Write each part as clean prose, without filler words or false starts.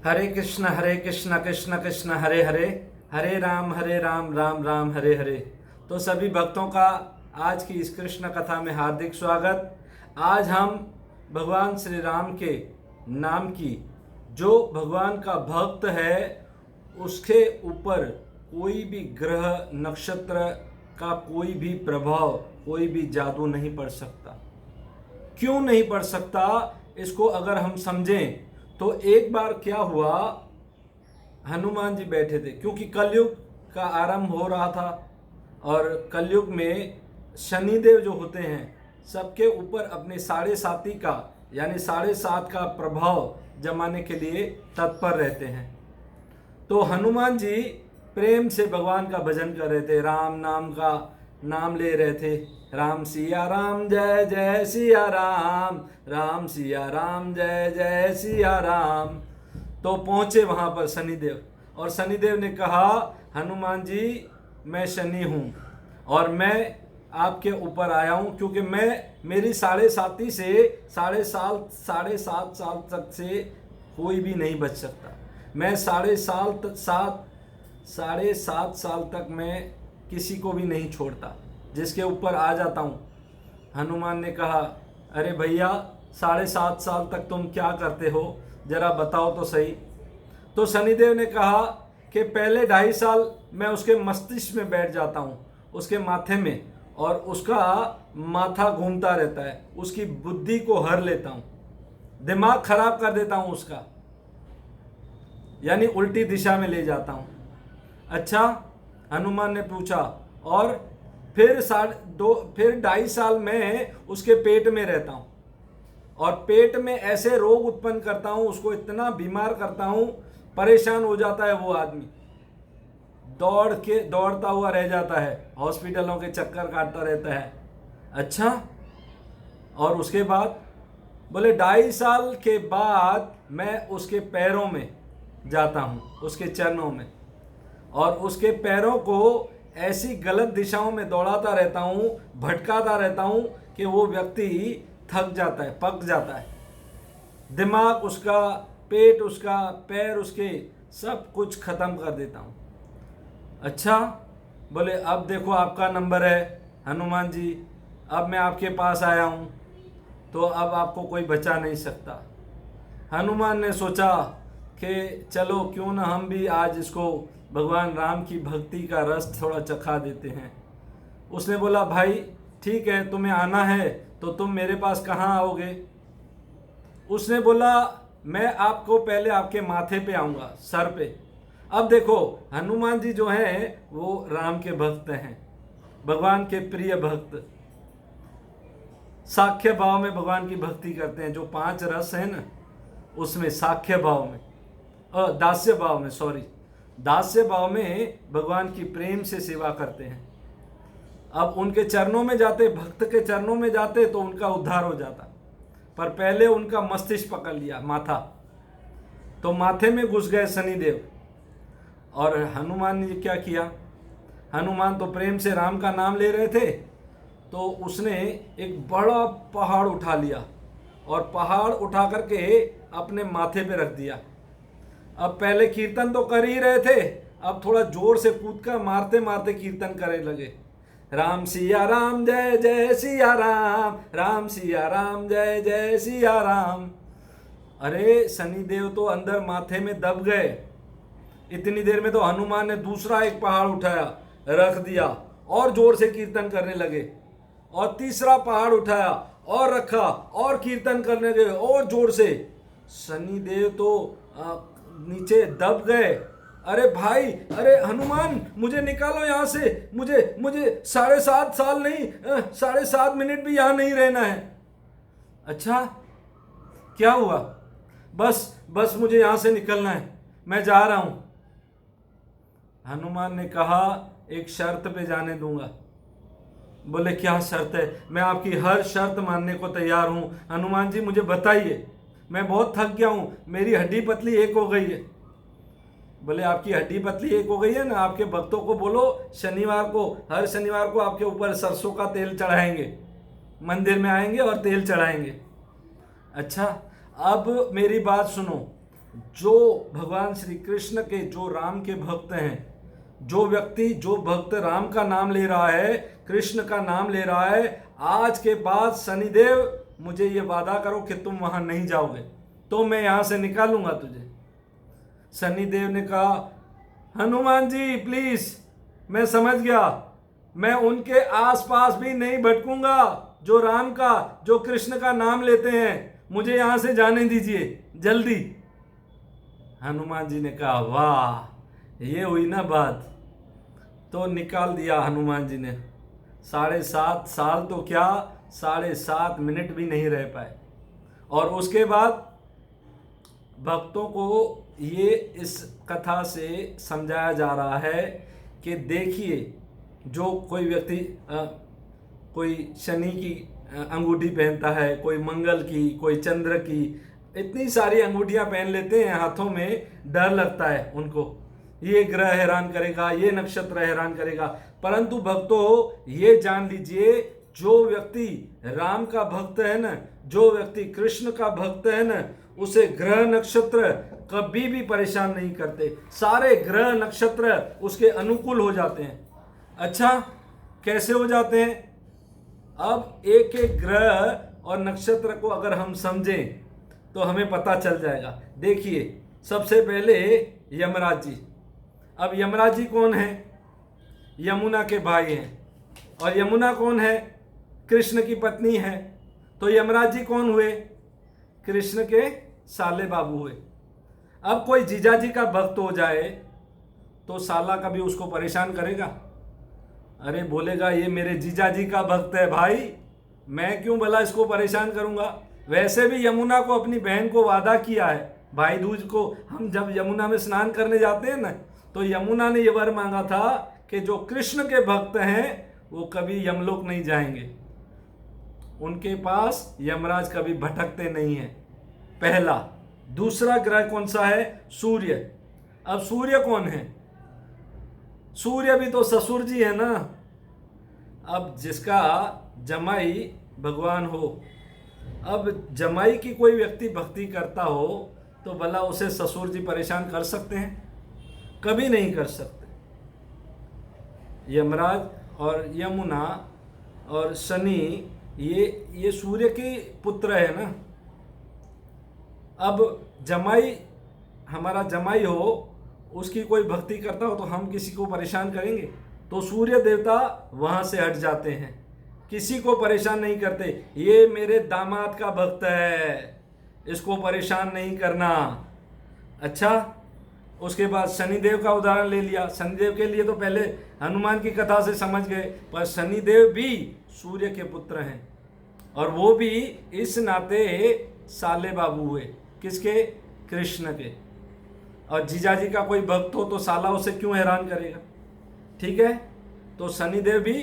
हरे कृष्ण कृष्ण कृष्ण हरे हरे, हरे राम राम राम हरे हरे। तो सभी भक्तों का आज की इस कृष्ण कथा में हार्दिक स्वागत। आज हम भगवान श्री राम के नाम की, जो भगवान का भक्त है उसके ऊपर कोई भी ग्रह नक्षत्र का कोई भी प्रभाव, कोई भी जादू नहीं पड़ सकता। क्यों नहीं पड़ सकता, इसको अगर हम समझें तो एक बार क्या हुआ, हनुमान जी बैठे थे क्योंकि कलयुग का आरंभ हो रहा था और कलयुग में शनिदेव जो होते हैं सबके ऊपर अपने साढ़े साती का यानी 7.5 का प्रभाव जमाने के लिए तत्पर रहते हैं। तो हनुमान जी प्रेम से भगवान का भजन कर रहे थे, राम नाम का नाम ले रहे थे। राम सिया राम जय जय सिया राम, राम सिया राम जय जय सिया राम। तो पहुंचे वहां पर शनिदेव, और शनिदेव ने कहा, हनुमान जी मैं शनि हूं और मैं आपके ऊपर आया हूं क्योंकि मेरी 7.5 से 7.5 साल तक से कोई भी नहीं बच सकता। मैं 7.5 साल तक मैं किसी को भी नहीं छोड़ता, जिसके ऊपर आ जाता हूँ। हनुमान ने कहा, अरे भैया 7.5 साल तक तुम क्या करते हो, जरा बताओ तो सही। तो शनिदेव ने कहा कि पहले 2.5 साल मैं उसके मस्तिष्क में बैठ जाता हूँ, उसके माथे में, और उसका माथा घूमता रहता है, उसकी बुद्धि को हर लेता हूँ, दिमाग खराब कर देता हूँ उसका, यानी उल्टी दिशा में ले जाता हूँ। अच्छा, हनुमान ने पूछा, और फिर 2.5 साल में उसके पेट में रहता हूँ और पेट में ऐसे रोग उत्पन्न करता हूँ, उसको इतना बीमार करता हूँ, परेशान हो जाता है वो आदमी, दौड़ता हुआ रह जाता है, हॉस्पिटलों के चक्कर काटता रहता है। अच्छा, और उसके बाद बोले 2.5 साल के बाद मैं उसके पैरों में जाता हूँ, उसके चरणों में, और उसके पैरों को ऐसी गलत दिशाओं में दौड़ाता रहता हूँ, भटकाता रहता हूँ कि वो व्यक्ति थक जाता है, पक जाता है। दिमाग उसका, पेट उसका, पैर उसके, सब कुछ खत्म कर देता हूँ। अच्छा, बोले अब देखो आपका नंबर है हनुमान जी, अब मैं आपके पास आया हूँ तो अब आपको कोई बचा नहीं सकता। हनुमान ने सोचा कि चलो क्यों ना हम भी आज इसको भगवान राम की भक्ति का रस थोड़ा चखा देते हैं। उसने बोला, भाई ठीक है, तुम्हें आना है तो तुम मेरे पास कहाँ आओगे। उसने बोला, मैं आपको पहले आपके माथे पे आऊँगा, सर पे। अब देखो, हनुमान जी जो हैं वो राम के भक्त हैं, भगवान के प्रिय भक्त, साख्य भाव में भगवान की भक्ति करते हैं। जो 5 रस हैं ना, उसमें साख्य भाव में, दास्य भाव में, दास्य भाव में भगवान की प्रेम से सेवा करते हैं। अब उनके चरणों में जाते, भक्त के चरणों में जाते तो उनका उद्धार हो जाता, पर पहले उनका मस्तिष्क पकड़ लिया, माथा। तो माथे में घुस गए शनिदेव, और हनुमान ने क्या किया, हनुमान तो प्रेम से राम का नाम ले रहे थे, तो उसने एक बड़ा पहाड़ उठा लिया और पहाड़ उठा करके अपने माथे पे रख दिया। अब पहले कीर्तन तो कर ही रहे थे, अब थोड़ा जोर से कूद कर मारते मारते कीर्तन करने लगे, राम सिया राम जय जय सिया राम, राम सिया राम जय जय सिया राम। अरे शनिदेव तो अंदर माथे में दब गए। इतनी देर में तो हनुमान ने दूसरा एक पहाड़ उठाया, रख दिया, और जोर से कीर्तन करने लगे, और तीसरा पहाड़ उठाया और रखा, और कीर्तन करने लगे और जोर से। शनिदेव तो नीचे दब गए। अरे भाई, अरे हनुमान मुझे निकालो यहाँ से, मुझे 7.5 साल नहीं, 7.5 मिनट भी यहाँ नहीं रहना है। अच्छा, क्या हुआ, बस मुझे यहाँ से निकलना है, मैं जा रहा हूँ। हनुमान ने कहा, एक शर्त पे जाने दूंगा। बोले क्या शर्त है, मैं आपकी हर शर्त मानने को तैयार हूँ। हनुमान जी मुझे बताइए, मैं बहुत थक गया हूँ, मेरी हड्डी पतली एक हो गई है। बोले आपकी हड्डी पतली एक हो गई है ना, आपके भक्तों को बोलो शनिवार को, हर शनिवार को आपके ऊपर सरसों का तेल चढ़ाएंगे, मंदिर में आएंगे और तेल चढ़ाएंगे। अच्छा, अब मेरी बात सुनो, जो भगवान श्री कृष्ण के, जो राम के भक्त हैं, जो व्यक्ति, जो भक्त राम का नाम ले रहा है, कृष्ण का नाम ले रहा है, आज के बाद शनिदेव मुझे ये वादा करो कि तुम वहां नहीं जाओगे तो मैं यहां से निकालूंगा तुझे। शनिदेव ने कहा, हनुमान जी प्लीज, मैं समझ गया, मैं उनके आसपास भी नहीं भटकूंगा जो राम का, जो कृष्ण का नाम लेते हैं, मुझे यहां से जाने दीजिए जल्दी। हनुमान जी ने कहा, वाह ये हुई ना बात। तो निकाल दिया हनुमान जी ने। 7.5 साल तो क्या, 7.5 मिनट भी नहीं रह पाए। और उसके बाद भक्तों को ये इस कथा से समझाया जा रहा है कि देखिए, जो कोई व्यक्ति कोई शनि की अंगूठी पहनता है, कोई मंगल की, कोई चंद्र की, इतनी सारी अंगूठियां पहन लेते हैं हाथों में, डर लगता है उनको, ये ग्रह हैरान करेगा, ये नक्षत्र हैरान करेगा। परंतु भक्तों ये जान लीजिए, जो व्यक्ति राम का भक्त है ना, जो व्यक्ति कृष्ण का भक्त है ना, उसे ग्रह नक्षत्र कभी भी परेशान नहीं करते। सारे ग्रह नक्षत्र उसके अनुकूल हो जाते हैं। अच्छा, कैसे हो जाते हैं? अब एक एक ग्रह और नक्षत्र को अगर हम समझें तो हमें पता चल जाएगा। देखिए, सबसे पहले यमराज जी। अब यमराज जी कौन है? यमुना के भाई हैं। और यमुना कौन है? कृष्ण की पत्नी है। तो यमराज जी कौन हुए? कृष्ण के साले बाबू हुए। अब कोई जीजा जी का भक्त हो जाए तो साला कभी उसको परेशान करेगा? अरे बोलेगा, ये मेरे जीजा जी का भक्त है भाई, मैं क्यों भला इसको परेशान करूंगा। वैसे भी यमुना को अपनी बहन को वादा किया है, भाई दूज को हम जब यमुना में स्नान करने जाते हैं ना, तो यमुना ने यह वर मांगा था कि जो कृष्ण के भक्त हैं वो कभी यमलोक नहीं जाएंगे, उनके पास यमराज कभी भटकते नहीं हैं। पहला। दूसरा ग्रह कौन सा है? सूर्य। अब सूर्य कौन है? सूर्य भी तो ससुर जी है ना। अब जिसका जमाई भगवान हो, अब जमाई की कोई व्यक्ति भक्ति करता हो तो भला उसे ससुर जी परेशान कर सकते हैं? कभी नहीं कर सकते। यमराज और यमुना और शनि ये सूर्य के पुत्र है ना। अब जमाई, हमारा जमाई हो, उसकी कोई भक्ति करता हो तो हम किसी को परेशान करेंगे? तो सूर्य देवता वहां से हट जाते हैं, किसी को परेशान नहीं करते। ये मेरे दामाद का भक्त है, इसको परेशान नहीं करना। अच्छा, उसके बाद शनिदेव का उदाहरण ले लिया। शनिदेव के लिए तो पहले हनुमान की कथा से समझ गए, पर शनिदेव भी सूर्य के पुत्र हैं और वो भी इस नाते साले बाबू हुए। किसके? कृष्ण के। और जीजाजी का कोई भक्त हो तो साला उसे क्यों हैरान करेगा? ठीक है, तो शनिदेव भी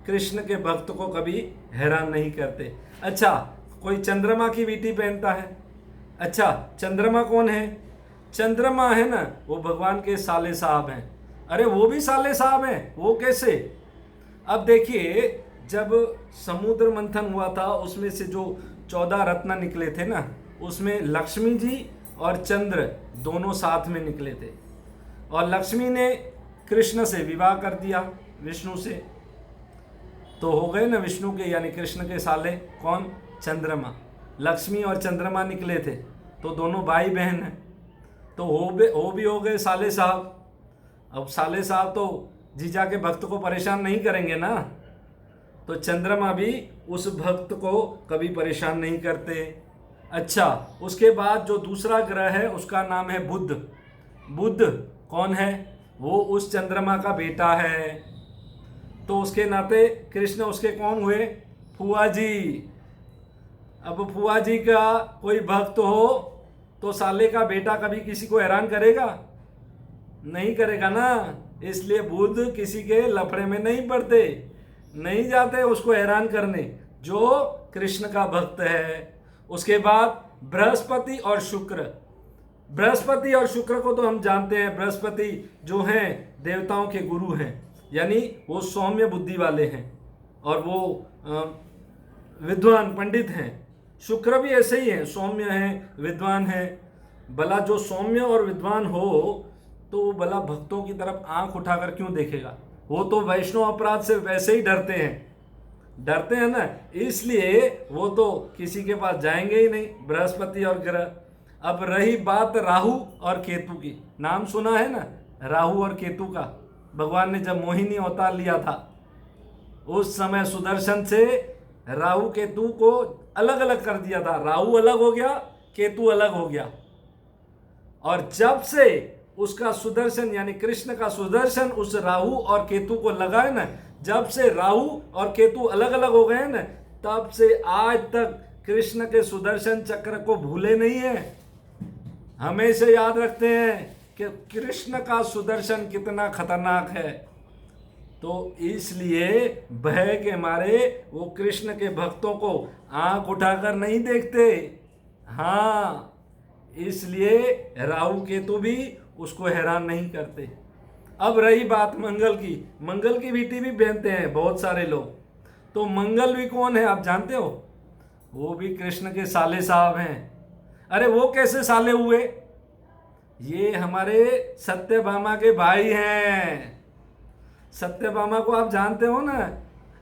कृष्ण के भक्त को कभी हैरान नहीं करते। अच्छा, कोई चंद्रमा की वीटी पहनता है। अच्छा, चंद्रमा कौन है? चंद्रमा है ना, वो भगवान के साले साहब हैं। अरे वो भी साले साहब हैं, वो कैसे? अब देखिए, जब समुद्र मंथन हुआ था उसमें से जो 14 रत्न निकले थे ना, उसमें लक्ष्मी जी और चंद्र दोनों साथ में निकले थे। और लक्ष्मी ने कृष्ण से विवाह कर दिया, विष्णु से, तो हो गए ना विष्णु के यानी कृष्ण के साले। कौन? चंद्रमा। लक्ष्मी और चंद्रमा निकले थे तो दोनों भाई बहन हैं, तो हो भी हो गए साले साहब। अब साले साहब तो जीजा के भक्त को परेशान नहीं करेंगे ना, तो चंद्रमा भी उस भक्त को कभी परेशान नहीं करते। अच्छा, उसके बाद जो दूसरा ग्रह है उसका नाम है बुध। बुध कौन है? वो उस चंद्रमा का बेटा है, तो उसके नाते कृष्ण उसके कौन हुए? फुआ जी। अब फुआ जी का कोई भक्त हो तो साले का बेटा कभी किसी को हैरान करेगा? नहीं करेगा ना। इसलिए बुध किसी के लफड़े में नहीं पड़ते, नहीं जाते उसको हैरान करने, जो कृष्ण का भक्त है। उसके बाद बृहस्पति और शुक्र। बृहस्पति और शुक्र को तो हम जानते हैं, बृहस्पति जो हैं देवताओं के गुरु हैं, यानी वो सौम्य बुद्धि वाले हैं और वो विद्वान पंडित हैं। शुक्र भी ऐसे ही हैं, सौम्य हैं, विद्वान हैं। भला जो सौम्य और विद्वान हो तो भला भक्तों की तरफ आंख उठाकर क्यों देखेगा? वो तो वैष्णव अपराध से वैसे ही डरते हैं ना, इसलिए वो तो किसी के पास जाएंगे ही नहीं, बृहस्पति और ग्रह। अब रही बात राहु और केतु की, नाम सुना है ना राहु और केतु का। भगवान ने जब मोहिनी अवतार लिया था उस समय सुदर्शन से राहु केतु को अलग अलग कर दिया था। राहु अलग हो गया, केतु अलग हो गया। और जब से उसका सुदर्शन यानी कृष्ण का सुदर्शन उस राहु और केतु को लगा है ना, जब से राहु और केतु अलग अलग हो गए हैं ना, तब से आज तक कृष्ण के सुदर्शन चक्र को भूले नहीं है, हमेशा याद रखते हैं कि कृष्ण का सुदर्शन कितना खतरनाक है। तो इसलिए भय के मारे वो कृष्ण के भक्तों को आंख उठाकर नहीं देखते। हाँ, इसलिए राहु केतु भी उसको हैरान नहीं करते। अब रही बात मंगल की भी टीवी पहनते हैं बहुत सारे लोग। तो मंगल भी कौन है आप जानते हो? वो भी कृष्ण के साले साहब हैं। अरे वो कैसे साले हुए? ये हमारे सत्यभामा के भाई हैं। सत्यभामा को आप जानते हो ना,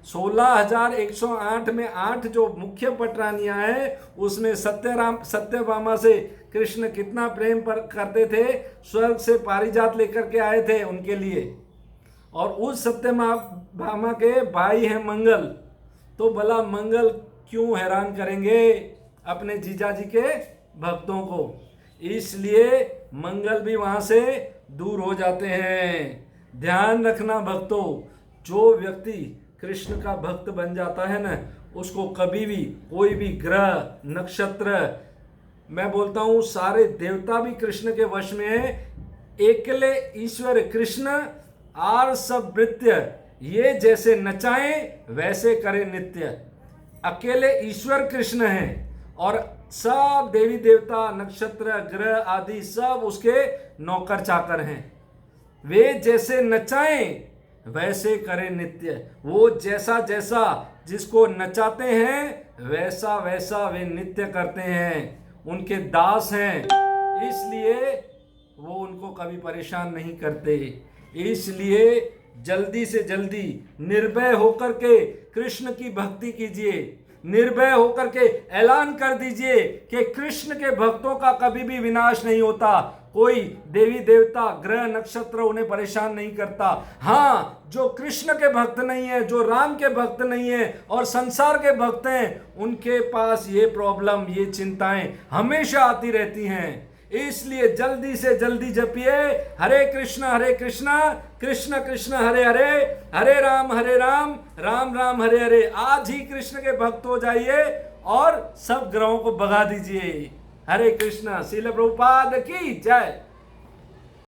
16,108 में 8 जो मुख्य पटरानियां हैं उसमें सत्यभामा से कृष्ण कितना प्रेम करते थे, स्वर्ग से पारिजात लेकर के आए थे उनके लिए। और उस सत्यभामा के भाई हैं मंगल। तो भला मंगल क्यों हैरान करेंगे अपने जीजाजी के भक्तों को? इसलिए मंगल भी वहां से दूर हो जाते हैं। ध्यान रखना भक्तों, जो व्यक्ति कृष्ण का भक्त बन जाता है ना, उसको कभी भी कोई भी ग्रह नक्षत्र, मैं बोलता हूं सारे देवता भी कृष्ण के वश में है। एकले ईश्वर कृष्ण आर सब वृत्य, ये जैसे नचाएं वैसे करे नित्य। अकेले ईश्वर कृष्ण हैं और सब देवी देवता नक्षत्र ग्रह आदि सब उसके नौकर चाकर हैं। वे जैसे नचाएं वैसे करे नित्य। वो जैसा जैसा जिसको नचाते हैं वैसा वैसा वे नित्य करते हैं, उनके दास हैं, इसलिए वो उनको कभी परेशान नहीं करते। इसलिए जल्दी से जल्दी निर्भय होकर के कृष्ण की भक्ति कीजिए, निर्भय होकर के ऐलान कर दीजिए कि कृष्ण के भक्तों का कभी भी विनाश नहीं होता। कोई देवी देवता ग्रह नक्षत्र उन्हें परेशान नहीं करता। हाँ, जो कृष्ण के भक्त नहीं है, जो राम के भक्त नहीं है और संसार के भक्त हैं, उनके पास ये प्रॉब्लम, ये चिंताएं हमेशा आती रहती हैं। इसलिए जल्दी से जल्दी जपिए हरे कृष्ण कृष्ण कृष्ण हरे हरे, हरे राम राम राम हरे हरे। आज ही कृष्ण के भक्त हो जाइए और सब ग्रहों को भगा दीजिए। हरे कृष्ण। श्रील प्रभुपाद की जय।